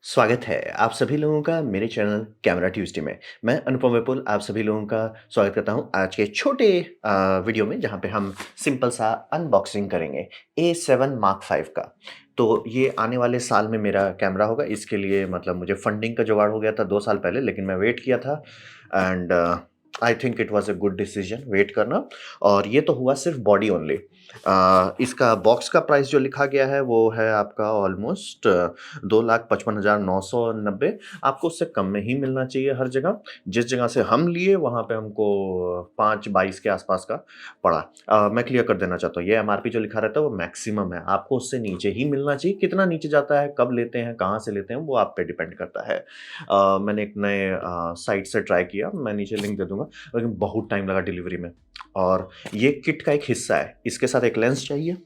स्वागत है आप सभी लोगों का मेरे चैनल कैमरा ट्यूज़डे में। मैं अनुपम विपुल आप सभी लोगों का स्वागत करता हूं आज के छोटे वीडियो में जहां पे हम सिंपल सा अनबॉक्सिंग करेंगे A7 Mark 5 का। तो ये आने वाले साल में मेरा कैमरा होगा। इसके लिए मतलब मुझे फंडिंग का जुगाड़ हो गया था 2 साल पहले, लेकिन मैं वेट किया था and I think it was a good decision wait करना। और ये तो हुआ सिर्फ बॉडी ओनली। इसका बॉक्स का प्राइस जो लिखा गया है वो है आपका ऑलमोस्ट 2,55,990। आपको उससे कम में ही मिलना चाहिए हर जगह। जिस जगह से हम लिए वहाँ पे हमको 5,22 के आसपास का पड़ा। मैं क्लियर कर देना चाहता हूँ, ये एमआरपी जो लिखा रहता है वो मैक्सिमम है, आपको उससे नीचे ही मिलना चाहिए। कितना नीचे जाता है, कब लेते हैं, कहाँ से लेते हैं, वो आप पे डिपेंड करता है। मैंने एक नए साइट से ट्राई किया, मैं नीचे लिंक दे दूँगा, लेकिन बहुत टाइम लगा डिलीवरी में। और ये किट का एक हिस्सा है, इसके साथ एक लेंस चाहिए,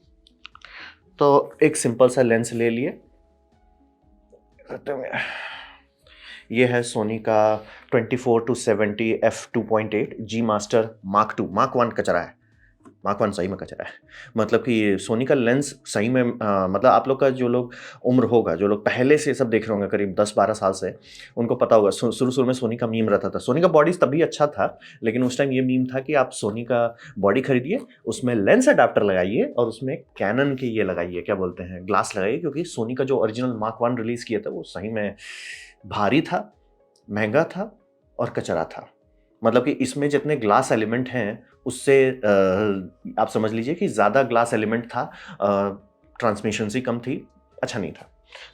तो एक सिंपल सा लेंस ले लिए। ये है सोनी का 24-70 f2.8 जी मास्टर मार्क 2 मार्क 1 कचरा है। मार्क 1 सही में कचरा है। मतलब कि सोनी का लेंस सही में मतलब आप लोग का जो लोग उम्र होगा, जो लोग पहले से सब देख रहे होंगे करीब 10-12 साल से, उनको पता होगा शुरू-शुरू में सोनी का मीम रहता था। सोनी का बॉडी तब भी अच्छा था, लेकिन उस टाइम ये मीम था कि आप सोनी का बॉडी खरीदिए, उसमें लेंस अडैप्टर लगाइए और उसमें कैनन के ये लगाइए, क्या बोलते हैं, ग्लास लगाइए, क्योंकि सोनी का जो ओरिजिनल मार्क 1 रिलीज़ किया था वो सही में भारी था, महँगा था और कचरा था। मतलब कि इसमें जितने ग्लास एलिमेंट हैं, उससे आप समझ लीजिए कि ज़्यादा ग्लास एलिमेंट था, ट्रांसमिशंस ही कम थी, अच्छा नहीं था।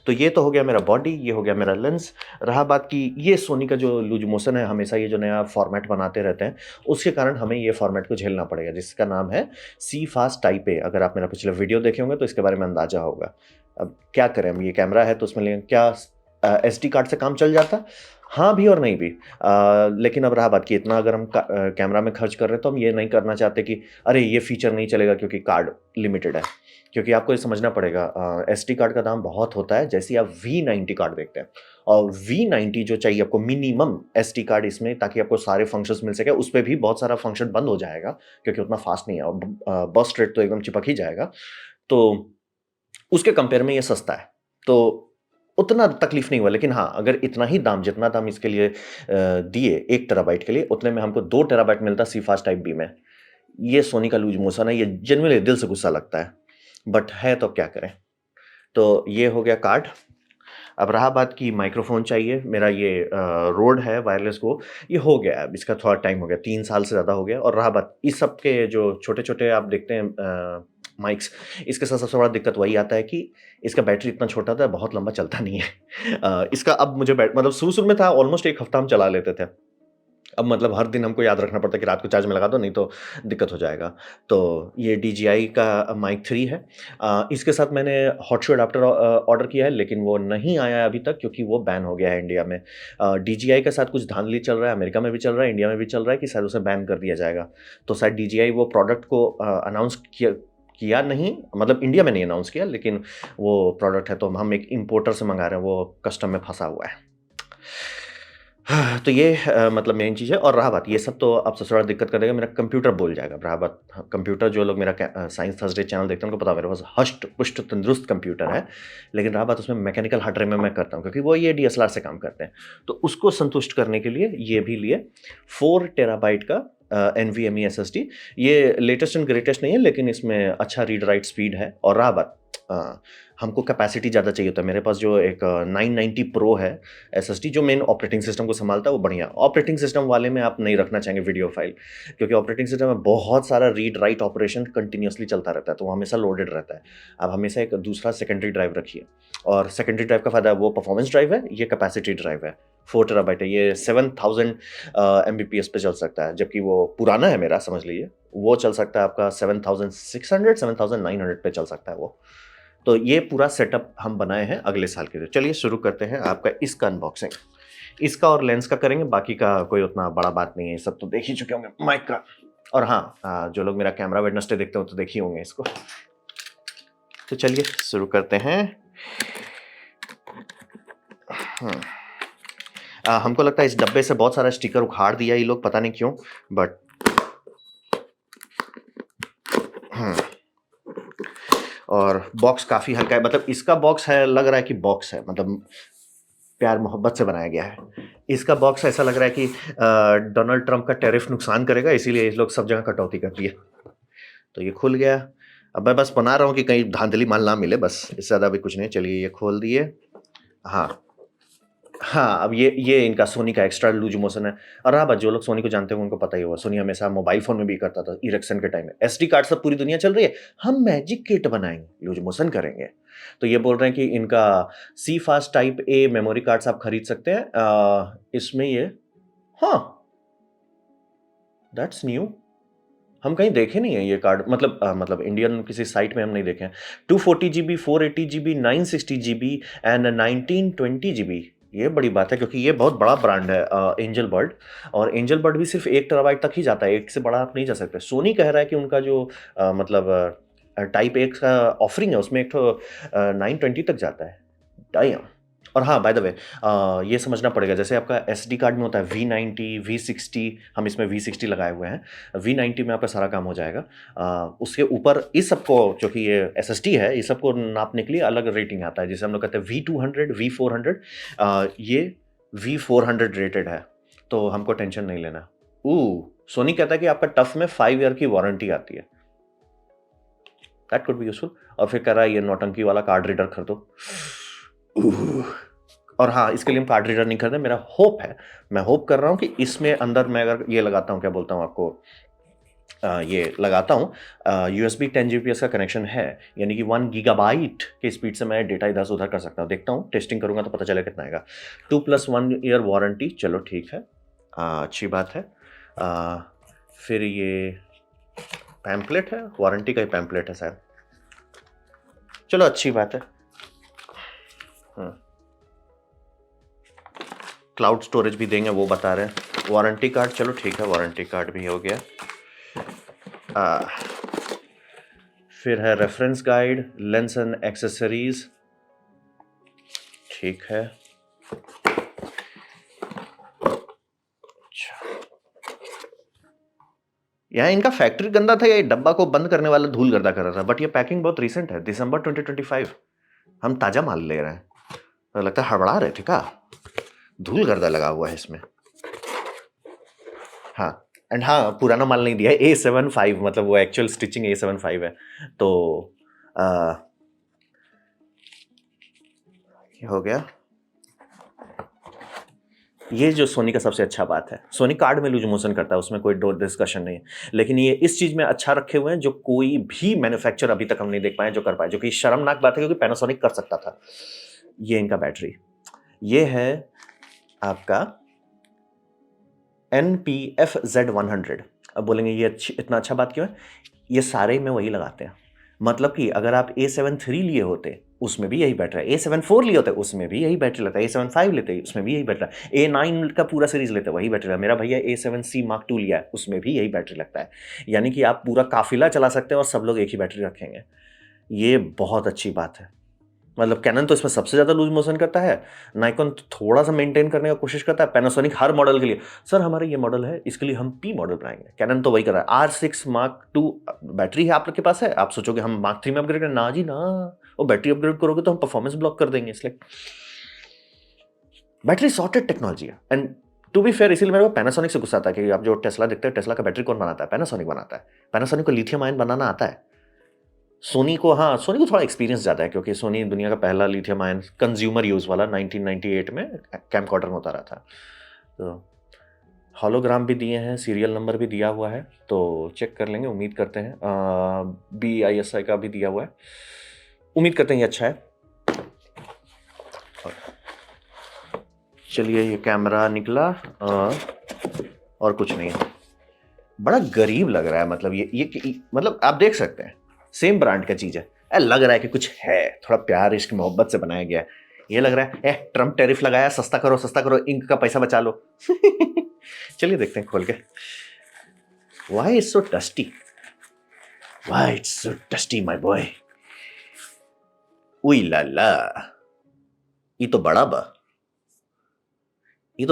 तो ये तो हो गया मेरा बॉडी, ये हो गया मेरा लेंस। रहा बात कि ये सोनी का जो लूज़ मोशन है, हमेशा ये जो नया फॉर्मेट बनाते रहते हैं, उसके कारण हमें ये फॉर्मेट को झेलना पड़ेगा, जिसका नाम है सी फास्ट टाइप ए। अगर आप मेरा पिछला वीडियो देखे होंगे तो इसके बारे में अंदाज़ा होगा। अब क्या करें, हम ये कैमरा है तो उसमें लें क्या एसडी कार्ड से काम चल जाता? हाँ भी और नहीं भी। लेकिन अब रहा बात कि इतना अगर हम कैमरा में खर्च कर रहे हैं, तो हम ये नहीं करना चाहते कि अरे ये फीचर नहीं चलेगा क्योंकि कार्ड लिमिटेड है। क्योंकि आपको ये समझना पड़ेगा, एसडी कार्ड का दाम बहुत होता है। जैसे ही आप V90 कार्ड देखते हैं, और V90 जो चाहिए आपको मिनिमम एसडी कार्ड इसमें, ताकि आपको सारे फंक्शंस मिल सके, उस पे भी बहुत सारा फंक्शन बंद हो जाएगा क्योंकि उतना फास्ट नहीं है और बर्स्ट रेट तो एकदम चिपक ही जाएगा। तो उसके कंपेयर में ये सस्ता है, तो उतना तकलीफ नहीं हुआ। लेकिन हाँ, अगर इतना ही दाम, जितना दाम इसके लिए दिए 1 टेराबाइट के लिए, उतने में हमको 2 टेराबाइट मिलता सी फास्ट टाइप बी में। ये सोनी का लूज़ मोशन है, ये जेनुइनली दिल से गुस्सा लगता है, बट है तो क्या करें। तो ये हो गया कार्ड। अब रहा बात कि माइक्रोफ़ोन चाहिए, मेरा ये रोड है वायरलेस गो, ये हो गया है, अब इसका थोड़ा टाइम हो गया, 3 साल से ज़्यादा हो गया। और रहा बात इस सब के जो छोटे-छोटे आप देखते हैं माइक्स, इसके साथ सबसे बड़ा दिक्कत वही आता है कि इसका बैटरी इतना छोटा था, बहुत लंबा चलता नहीं है। इसका अब मुझे मतलब शुरू-शुरू में था, ऑलमोस्ट 1 हफ्ता हम चला लेते थे। अब मतलब हर दिन हमको याद रखना पड़ता है कि रात को चार्ज में लगा दो, नहीं तो दिक्कत हो जाएगा। तो ये DJI का माइक 3 है। इसके साथ मैंने हॉट शू अडैप्टर ऑर्डर किया है, लेकिन वो नहीं आया है अभी तक क्योंकि वो बैन हो गया है इंडिया में। DJI के साथ कुछ धांधली चल रहा है, अमेरिका में भी चल रहा है, इंडिया में भी चल रहा है कि शायद उसे बैन कर दिया जाएगा। तो शायद DJI वो प्रोडक्ट को अनाउंस किया किया नहीं, मतलब इंडिया में नहीं अनाउंस किया, लेकिन वो प्रोडक्ट है तो हम एक इम्पोर्टर से मँगा रहे हैं, वो कस्टम में फँसा हुआ है। तो ये मतलब मेन चीज़ है। और रहा बात, ये सब तो अब सबसे बड़ा दिक्कत करेगा, मेरा कंप्यूटर बोल जाएगा। रहा बात कंप्यूटर, जो लोग मेरा साइंस थर्सडे चैनल देखते हैं उनको पता है मेरे पास हष्ट पुष्ट तंदुरुस्त कंप्यूटर है। लेकिन रहा बात उसमें मैकेनिकल हार्डवेयर में मैं करता हूँ, क्योंकि वो ये DSLR से काम करते हैं। तो उसको संतुष्ट करने के लिए ये भी लिए 4 टेराबाइट का NVMe SSD। ये लेटेस्ट एंड ग्रेटेस्ट नहीं है, लेकिन इसमें अच्छा रीड राइट स्पीड है। और रहा बात हमको कैपेसिटी ज़्यादा चाहिए होता है। मेरे पास जो एक 990 प्रो है SSD, जो मेन ऑपरेटिंग सिस्टम को संभालता है, वो बढ़िया। ऑपरेटिंग सिस्टम वाले में आप नहीं रखना चाहेंगे वीडियो फाइल, क्योंकि ऑपरेटिंग सिस्टम में बहुत सारा रीड राइट ऑपरेशन कंटिन्यूअसली चलता रहता है, तो वो हमेशा लोडेड रहता है। आप हमेशा एक दूसरा सेकेंडरी ड्राइव रखिए। और सेकेंडरी ड्राइव का फ़ायदा है, वो परफॉर्मेंस ड्राइव है, ये कैपेसिटी ड्राइव है। 4 टेराबाइट है, ये 7000 MBPS पे चल सकता है, जबकि वो पुराना है मेरा, समझ लीजिए वो चल सकता है आपका 7600 7900 पे चल सकता है वो। तो ये पूरा सेटअप हम बनाए हैं अगले साल के लिए। चलिए शुरू करते हैं आपका इसका अनबॉक्सिंग। इसका और लेंस का करेंगे, बाकी का कोई उतना बड़ा बात नहीं है, सब तो देख ही चुके होंगे माइक का। और हाँ, जो लोग मेरा कैमरा वेडनेसडे देखते हो तो देख ही होंगे इसको। तो चलिए शुरू करते हैं। हमको लगता है इस डब्बे से बहुत सारा स्टिकर उखाड़ दिया ये लोग, पता नहीं क्यों, बट और बॉक्स काफ़ी हल्का है। मतलब इसका बॉक्स है, लग रहा है कि बॉक्स है, मतलब प्यार मोहब्बत से बनाया गया है। इसका बॉक्स ऐसा लग रहा है कि डोनाल्ड ट्रंप का टैरिफ नुकसान करेगा, इसीलिए ये लोग सब जगह कटौती कर रही है। तो ये खुल गया। अब मैं बस बना रहा हूँ कि कहीं धांधली माल ना मिले, बस इससे ज़्यादा भी कुछ नहीं। चलिए ये खोल दिए। हाँ हाँ, अब ये इनका सोनी का एक्स्ट्रा लूज मोशन है। और हाँ, बस जो लोग सोनी को जानते होंगे उनको पता ही होगा, सोनी हमेशा मोबाइल फ़ोन में भी करता था इरेक्शन के टाइम में। एसडी कार्ड सब पूरी दुनिया चल रही है, हम मैजिक किट बनाएँगे, लूज मोशन करेंगे। तो ये बोल रहे हैं कि इनका C fast type A memory cards आप खरीद सकते हैं। इसमें ये हाँ, दैट्स न्यू। हम कहीं देखे नहीं है ये कार्ड, मतलब इंडियन किसी साइट में हम नहीं देखे हैं। 240 GB, 480 GB, 960 GB and 1920 GB. ये बड़ी बात है क्योंकि ये बहुत बड़ा ब्रांड है एंजल बर्ड। और एंजल बर्ड भी सिर्फ 1 टेराबाइट तक ही जाता है, एक से बड़ा आप नहीं जा सकते। सोनी कह रहा है कि उनका जो टाइप एक का ऑफरिंग है उसमें एक तो 920 तक जाता है। डायम। और हाँ, बाय द वे, ये समझना पड़ेगा, जैसे आपका एसडी कार्ड में होता है V90, V60, हम इसमें V60 लगाए हुए हैं। V90 में आपका सारा काम हो जाएगा। उसके ऊपर इस सबको, जो कि ये एसएसडी है, इस सबको नापने के लिए अलग रेटिंग आता है, जिसे हम लोग कहते हैं V200, V400। ये V400 रेटेड है, तो हमको टेंशन नहीं लेना। सोनी कहता है कि आपका टफ में 5 ईयर की वारंटी आती है। That could be useful. और फिर कह रहा है ये नौटंकी वाला कार्ड रीडर खरीदो। और हाँ, इसके लिए हम कार्ड रीडर नहीं खरीदे। मेरा होप है, मैं होप कर रहा हूँ कि इसमें अंदर मैं अगर ये लगाता हूँ, क्या बोलता हूँ आपको, ये लगाता हूँ, USB 10 GPS का कनेक्शन है, यानी कि 1 गीगाबाइट की स्पीड से मैं डेटा इधर से उधर कर सकता हूँ। देखता हूँ, टेस्टिंग करूँगा तो पता चलेगा कितना आएगा। 2+1 ईयर वारंटी, चलो ठीक है, अच्छी बात है। फिर ये पैम्पलेट है, वारंटी का ही पैम्पलेट है शायद, चलो अच्छी बात है। क्लाउड स्टोरेज भी देंगे वो बता रहे हैं। वारंटी कार्ड, चलो ठीक है, वारंटी कार्ड भी हो गया। फिर है reference guide, lens and accessories, ठीक है। यहाँ इनका फैक्ट्री गंदा था या ये डब्बा को बंद करने वाला धूल गर्दा कर रहा था, बट ये पैकिंग बहुत रिसेंट है, दिसंबर 2025। हम ताजा माल ले रहे हैं, तो लगता है हड़बड़ा रहे थे का, धूल गर्दा लगा हुआ है इसमें। हाँ, एंड हाँ, पुराना माल नहीं दिया है, A75, मतलब वो एक्चुअल स्टिचिंग A75 है। तो ये हो गया। ये जो सोनी का सबसे अच्छा बात है, सोनी कार्ड में लूज मोशन करता है, उसमें कोई डिस्कशन नहीं है, लेकिन ये इस चीज में अच्छा रखे हुए हैं जो कोई भी मैन्युफैक्चर अभी तक हम नहीं देख पाए जो कर पाए, जो कि शर्मनाक बात है क्योंकि पैनासोनिक कर सकता था। ये इनका बैटरी, ये है आपका NPF-Z100। अब बोलेंगे ये इतना अच्छा बात क्यों है? ये सारे में वही लगाते हैं, मतलब कि अगर आप A73 लिए होते उसमें भी यही बैटरी है, A74 लिए होते उसमें भी यही बैटरी लगता है, A75 लेते उसमें भी यही बैटरी है, A9 का पूरा सीरीज लेते वही बैटरी है। मेरा भैया A7C Mark II लिया है, उसमें भी यही बैटरी लगता है। यानी कि आप पूरा काफिला चला सकते हैं और सब लोग एक ही बैटरी रखेंगे। ये बहुत अच्छी बात है। मतलब कैनन तो इसमें सबसे ज़्यादा लूज मोशन करता है, नाइकॉन थोड़ा सा मेंटेन करने का कोशिश करता है, पैनासोनिक हर मॉडल के लिए सर हमारा ये मॉडल है इसके लिए हम P मॉडल बनाएंगे, कैनन तो वही कर रहा है। R6 Mark II बैटरी है आप लोग के पास है, आप सोचोगे हम Mark III में अपग्रेड करें, ना जी ना, वो बैटरी अपग्रेड करोगे तो हम परफॉर्मेंस ब्लॉक कर देंगे, इसलिए बैटरी सॉर्टेड टेक्नोलॉजी है। एंड टू बी फेयर, इसीलिए मेरे को पैनासोनिक से गुस्सा आता है कि आप जो टेस्ला देखते हैं, टेस्ला का बैटरी कौन बनाता है? पैनासोनिक बनाता है। पैनासोनिक को लिथियम आयन बनाना आता है। सोनी को थोड़ा एक्सपीरियंस ज़्यादा है क्योंकि सोनी दुनिया का पहला लिथियम आयन कंज्यूमर यूज़ वाला 1998 में कैमकॉर्डर में उतारा था। तो हॉलोग्राम भी दिए हैं, सीरियल नंबर भी दिया हुआ है, तो चेक कर लेंगे, उम्मीद करते हैं। BISI का भी दिया हुआ है, उम्मीद करते हैं ये अच्छा है। चलिए, ये कैमरा निकला और कुछ नहीं है। बड़ा गरीब लग रहा है, मतलब ये मतलब आप देख सकते हैं सेम ब्रांड का चीज़ है, लग रहा है कि कुछ है, थोड़ा प्यार इश्क मोहब्बत से बनाया गया है। ये लग रहा है ट्रम्प टैरिफ लगाया, सस्ता करो, इंक का पैसा बचा लो। चलिए देखते हैं खोल के। Why it's so dusty? Why it's so dusty, my boy? उई लाला, ये तो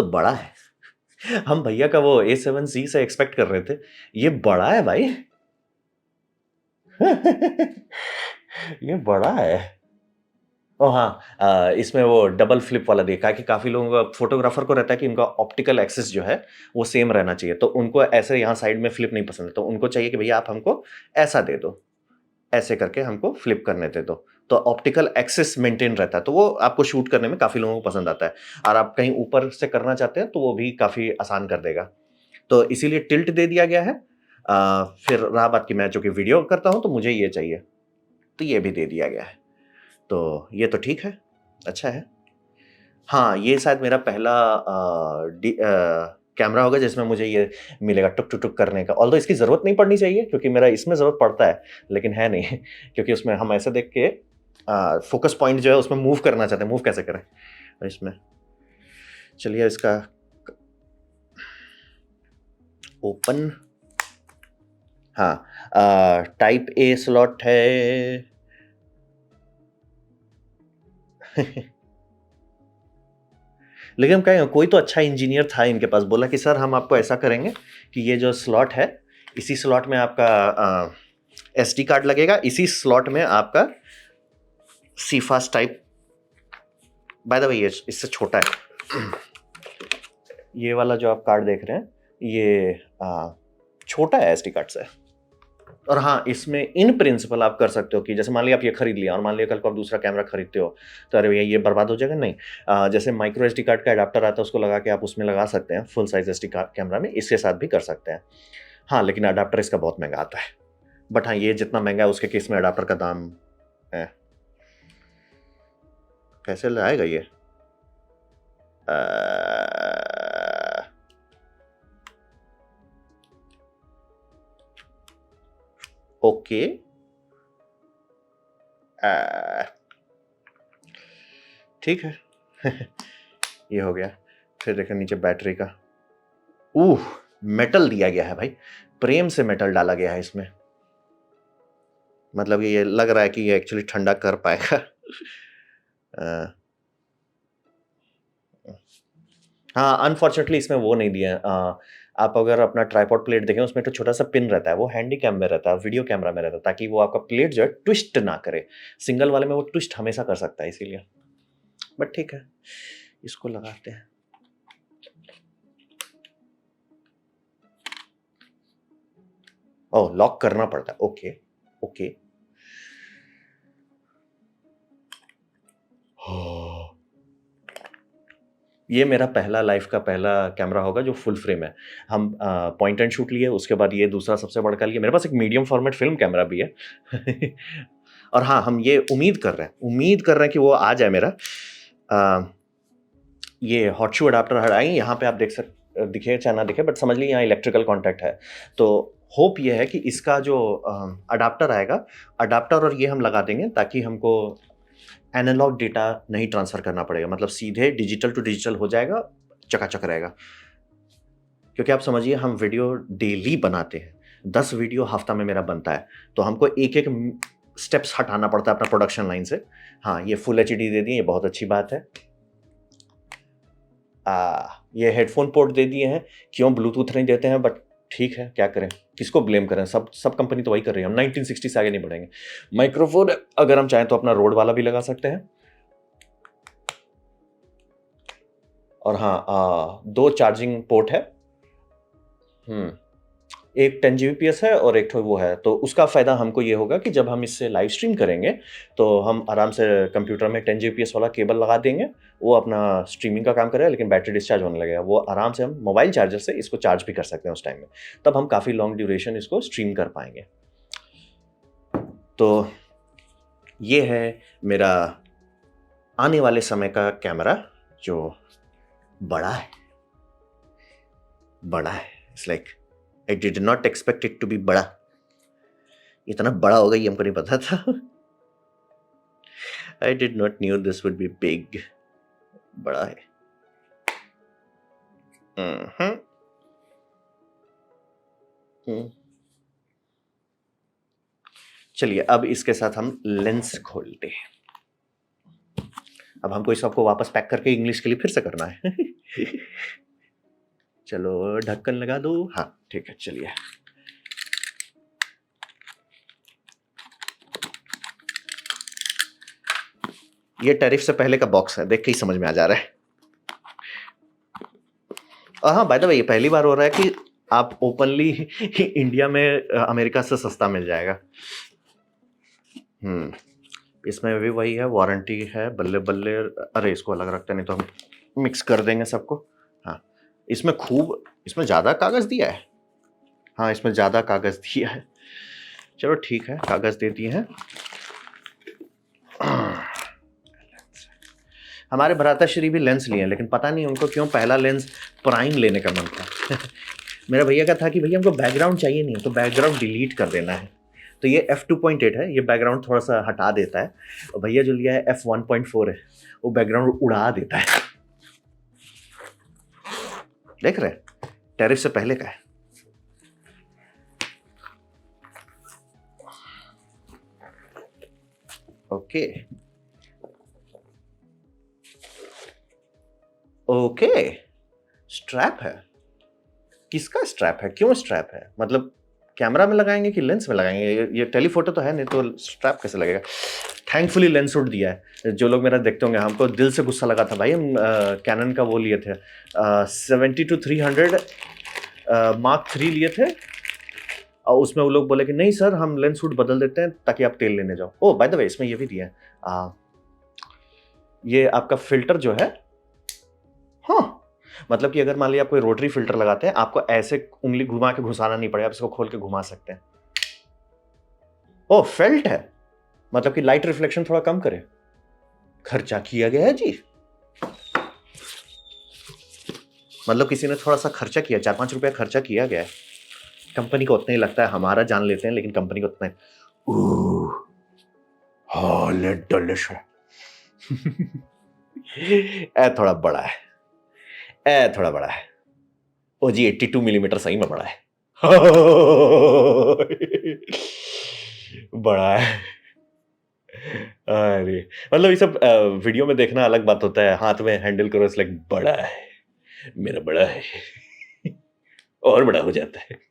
बड़ा है। हम भैया का वो A7C से एक्सपेक्ट कर रहे थे, ये बड़ा है भाई। ये बड़ा है। ओह हाँ, इसमें वो डबल फ्लिप वाला देखा है कि काफ़ी लोगों का फोटोग्राफर को रहता है कि उनका ऑप्टिकल एक्सिस जो है वो सेम रहना चाहिए, तो उनको ऐसे यहाँ साइड में फ्लिप नहीं पसंद है, तो उनको चाहिए कि भैया आप हमको ऐसा दे दो, ऐसे करके हमको फ्लिप करने दे दो, तो ऑप्टिकल एक्सिस मेंटेन रहता है, तो वो आपको शूट करने में काफ़ी लोगों को पसंद आता है। और आप कहीं ऊपर से करना चाहते हैं तो वो भी काफ़ी आसान कर देगा, तो इसीलिए टिल्ट दे दिया गया है। फिर रहा बात कि मैं जो कि वीडियो करता हूँ तो मुझे ये चाहिए, तो ये भी दे दिया गया है, तो ये तो ठीक है, अच्छा है। हाँ, ये शायद मेरा पहला कैमरा होगा जिसमें मुझे ये मिलेगा टुक टुक टुक करने का। ऑल्दो इसकी ज़रूरत नहीं पड़नी चाहिए क्योंकि मेरा इसमें ज़रूरत पड़ता है, लेकिन है नहीं क्योंकि उसमें हम ऐसे देख के फ़ोकस पॉइंट जो है उसमें मूव करना चाहते हैं, मूव कैसे करें? इसमें चलिए इसका ओपन। हाँ, टाइप ए स्लॉट है। लेकिन हम कहें कोई तो अच्छा इंजीनियर था इनके पास, बोला कि सर हम आपको ऐसा करेंगे कि ये जो स्लॉट है, इसी स्लॉट में आपका एसडी कार्ड लगेगा, इसी स्लॉट में आपका C fast type, by the way ये इससे छोटा है। ये वाला जो आप कार्ड देख रहे हैं ये छोटा है एसडी कार्ड से। और हाँ, इसमें इन प्रिंसिपल आप कर सकते हो कि जैसे मान लिया आप ये खरीद लिया और मान लिया कल को आप दूसरा कैमरा खरीदते हो, तो अरे भैया ये बर्बाद हो जाएगा, नहीं। जैसे माइक्रो एसडी कार्ड का अडाप्टर आता है, उसको लगा के आप उसमें लगा सकते हैं फुल साइज एसडी कैमरा में, इसके साथ भी कर सकते हैं। हाँ, लेकिन अडाप्टर इसका बहुत महंगा आता है, बट हाँ ये जितना महंगा है उसके केस में अडाप्टर का दाम है। कैसे लाएगा ये? ओके, ठीक है। ये हो गया। फिर देखो नीचे बैटरी का, मेटल दिया गया है भाई, प्रेम से मेटल डाला गया है इसमें, मतलब ये लग रहा है कि ये एक्चुअली ठंडा कर पाएगा। हाँ, अनफॉर्चुनेटली इसमें वो नहीं दिया है। आप अगर अपना ट्राइपॉड प्लेट देखें उसमें तो छोटा सा पिन रहता है, वो हैंडी कैम में रहता है, वीडियो कैमरा में रहता है, ताकि वो आपका प्लेट जो है ट्विस्ट ना करे। सिंगल वाले में वो ट्विस्ट हमेशा कर सकता है इसीलिए, बट ठीक है, इसको लगाते हैं। ओह, लॉक करना पड़ता है, ओके ओके। ये मेरा पहला लाइफ का पहला कैमरा होगा जो फुल फ्रेम है। हम पॉइंट एंड शूट लिए, उसके बाद ये दूसरा सबसे बड़का लिया। मेरे पास एक मीडियम फॉर्मेट फिल्म कैमरा भी है। और हाँ, हम ये उम्मीद कर रहे हैं कि वो आ जाए मेरा। ये हॉट शू अडाप्टर हटाएंगे, यहाँ पे आप दिखे चाहे ना दिखे, बट समझ लीजिए यहाँ इलेक्ट्रिकल कॉन्टैक्ट है। तो होप ये है कि इसका जो अडाप्टर आएगा, अडाप्टर और ये हम लगा देंगे ताकि हमको एनालॉग डेटा नहीं ट्रांसफ़र करना पड़ेगा, मतलब सीधे डिजिटल टू डिजिटल हो जाएगा, चकाचक रहेगा। क्योंकि आप समझिए हम वीडियो डेली बनाते हैं, 10 वीडियो हफ्ता में मेरा बनता है, तो हमको एक-एक स्टेप्स हटाना पड़ता है अपना प्रोडक्शन लाइन से। हाँ, ये फुल एचडी दे दिए, ये बहुत अच्छी बात है। ये हेडफ़ोन पोर्ट दे दिए हैं, क्यों ब्लूटूथ नहीं देते हैं, बट ठीक है, क्या करें? किसको ब्लेम करें? सब कंपनी तो वही कर रही है, हम 1960 से आगे नहीं बढ़ेंगे। माइक्रोफ़ोन अगर हम चाहें तो अपना रोड वाला भी लगा सकते हैं। और हाँ, 2 चार्जिंग पोर्ट है। एक 10 जीबीपीएस है और एक ठो वो है, तो उसका फ़ायदा हमको ये होगा कि जब हम इससे लाइव स्ट्रीम करेंगे, तो हम आराम से कंप्यूटर में 10 जीबीपीएस वाला केबल लगा देंगे, वो अपना स्ट्रीमिंग का काम करेगा, लेकिन बैटरी डिस्चार्ज होने लगेगा। वो आराम से हम मोबाइल चार्जर से इसको चार्ज भी कर सकते हैं उस टाइम में, तब हम काफ़ी लॉन्ग ड्यूरेशन इसको स्ट्रीम कर पाएँगे। तो ये है मेरा आने वाले समय का कैमरा, जो बड़ा है, it's like I did not expect it to be बड़ा। इतना बड़ा होगा ये हमको नहीं पता था। I did not knew this would be big. बड़ा है। हम्म। चलिए अब इसके साथ हम लेंस खोलते हैं। अब हमको इस सबको वापस पैक करके इंग्लिश के लिए फिर से करना है। चलो ढक्कन लगा दो। हाँ ठीक है, चलिए। ये टैरिफ से पहले का बॉक्स है, देख के ही समझ में आ जा रहा है। हाँ, बाय द वे ये पहली बार हो रहा है कि आप ओपनली इंडिया में अमेरिका से सस्ता मिल जाएगा। इसमें भी वही है, वारंटी है, बल्ले-बल्ले। अरे! इसको अलग रखते हैं, नहीं तो हम मिक्स कर देंगे सबको। हाँ, इसमें ज़्यादा कागज़ दिया है। हाँ, इसमें ज़्यादा कागज़ दिया है। चलो ठीक है, कागज़ दे दिए हैं। हमारे भ्राताश्री भी लेंस लिए हैं, लेकिन पता नहीं उनको क्यों पहला लेंस प्राइम लेने का मन था। मेरा भैया का था कि भैया हमको बैकग्राउंड चाहिए नहीं, तो बैकग्राउंड डिलीट कर देना है। तो ये f2.8 है, ये बैकग्राउंड थोड़ा सा हटा देता है। और भैया जो लिया है f1.4 है, वो बैकग्राउंड उड़ा देता है। देख रहे हैं, टैरिफ से पहले का है। ओके ओके, स्ट्रैप है। किसका स्ट्रैप है, क्यों स्ट्रैप है? मतलब कैमरा में लगाएंगे कि लेंस में लगाएंगे? ये टेलीफोटो तो है नहीं, तो स्ट्रैप कैसे लगेगा? थैंकफुली लेंस सूट दिया है। जो लोग मेरा देखते होंगे, हमको दिल से गुस्सा लगा था भाई, हम कैनन का वो लिए थे 70-300 Mark 3 लिए थे, और उसमें वो लोग बोले कि नहीं सर, हम लेंस सूट बदल देते हैं ताकि आप तेल लेने जाओ। ओह बाय द वे, इसमें ये भी दिया है, ये आपका फिल्टर जो है, हाँ, मतलब कि अगर मान लिया आप कोई रोटरी फिल्टर लगाते हैं, आपको ऐसे उंगली घुमा के घुसाना नहीं पड़ेगा, आप इसको खोल के घुमा सकते हैं। ओह, फेल्ट है, मतलब कि लाइट रिफ्लेक्शन थोड़ा कम करे। खर्चा किया गया है जी, मतलब किसी ने थोड़ा सा खर्चा किया, 4-5 रुपया खर्चा किया गया है। कंपनी को उतना ही लगता है, हमारा जान लेते हैं, लेकिन कंपनी को उतना ही। डिलिश है। ए थोड़ा बड़ा है, ए थोड़ा बड़ा है। ओ जी, 82 मिलीमीटर सही में बड़ा है। बड़ा है। अरे! मतलब ये सब वीडियो में देखना अलग बात होता है, हाथ में हैंडल करो, इट्स लाइक बड़ा है, मेरा बड़ा है। और बड़ा हो जाता है।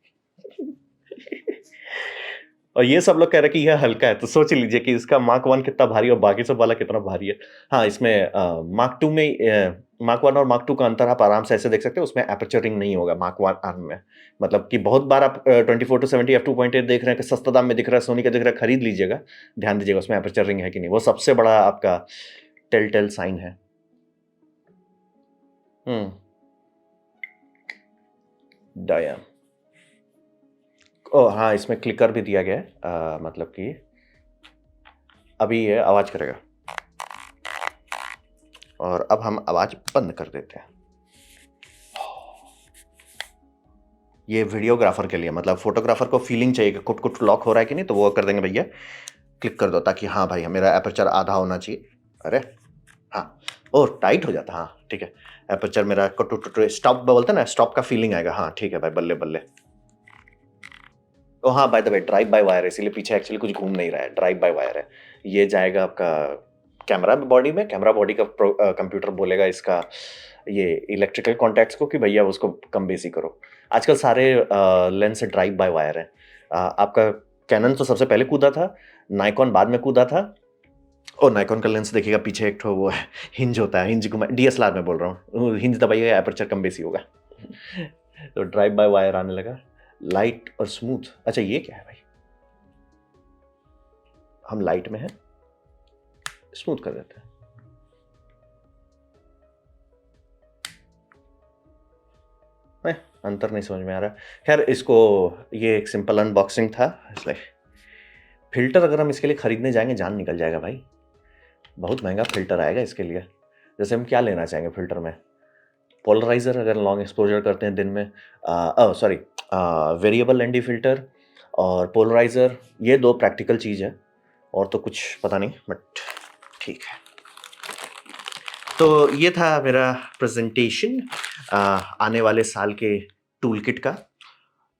और ये सब लोग कह रहे हैं कि यह हल्का है, तो सोच लीजिए कि इसका Mark 1 कितना भारी और बाकी सब वाला कितना भारी है। हाँ, इसमें Mark 2 में Mark 1 और Mark 2 का अंतर आप आराम से ऐसे देख सकते हैं, उसमें एपर्चर रिंग नहीं होगा Mark 1 में। मतलब कि बहुत बार आप 24-70 f2.8 देख रहे हैं कि सस्ता दाम में दिख रहा है, सोनी का दिख रहा है, खरीद लीजिएगा, ध्यान दीजिएगा उसमें एपर्चर रिंग है कि नहीं। वो सबसे बड़ा आपका टेल साइन है। डायन। ओह हाँ, इसमें क्लिकर भी दिया गया है, मतलब कि अभी ये आवाज करेगा, और अब हम आवाज बंद कर देते हैं। ये वीडियोग्राफर के लिए, मतलब फोटोग्राफर को फीलिंग चाहिए कि कुट कुट लॉक हो रहा है कि नहीं, तो वो कर देंगे भैया, क्लिक कर दो, ताकि हाँ भाई मेरा एपर्चर आधा होना चाहिए। अरे हाँ, ओह टाइट हो जाता, हाँ ठीक है, एपर्चर मेरा स्टॉप बोलते हैं ना, स्टॉप का फीलिंग आएगा। हाँ ठीक है भाई, बल्ले बल्ले। ओ हाँ, bye the way drive by wire है, इसीलिए पीछे एक्चुअली कुछ घूम नहीं रहा है, ड्राइव बाय वायर है। ये जाएगा आपका कैमरा बॉडी में, कैमरा बॉडी का कंप्यूटर बोलेगा इसका ये इलेक्ट्रिकल कॉन्टैक्ट्स को कि भैया उसको कम बेसी करो। आजकल सारे लेंस ड्राइव बाय वायर है। आपका कैनन तो सबसे पहले कूदा था, नाइकॉन बाद में कूदा था। और नाइकॉन का लेंस देखिएगा, पीछे एक ठो वो है, हिंज होता है, हिंज को मैं डीएसएलआर में बोल रहा हूँ, हिंज दबाइएगा एपर्चर कम बेसी होगा। तो ड्राइव बाय वायर आने लगा, लाइट और स्मूथ। अच्छा ये क्या है भाई, हम लाइट में हैं, स्मूथ कर देते हैं। अंतर नहीं समझ में आ रहा। खैर इसको, ये एक सिंपल अनबॉक्सिंग था, इसलिए फिल्टर अगर हम इसके लिए खरीदने जाएंगे जान निकल जाएगा भाई, बहुत महंगा फिल्टर आएगा इसके लिए। जैसे हम क्या लेना चाहेंगे फिल्टर में, पोलराइजर अगर लॉन्ग एक्सपोजर करते हैं दिन में, सॉरी वेरिएबल एनडी फिल्टर और पोलराइजर, ये दो प्रैक्टिकल चीज़ है, और तो कुछ पता नहीं, बट ठीक है। तो ये था मेरा प्रेजेंटेशन आने वाले साल के टूल किट का।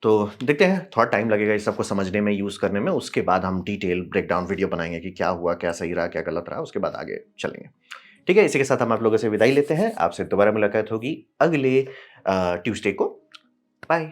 तो देखते हैं, थोड़ा टाइम लगेगा इस सबको समझने में, यूज़ करने में, उसके बाद हम डिटेल ब्रेकडाउन वीडियो बनाएंगे कि क्या हुआ, क्या सही रहा, क्या गलत रहा, उसके बाद आगे चलेंगे। ठीक है, इसी के साथ हम आप लोगों से विदाई लेते हैं, आपसे दोबारा मुलाकात होगी अगले ट्यूसडे को। बाय।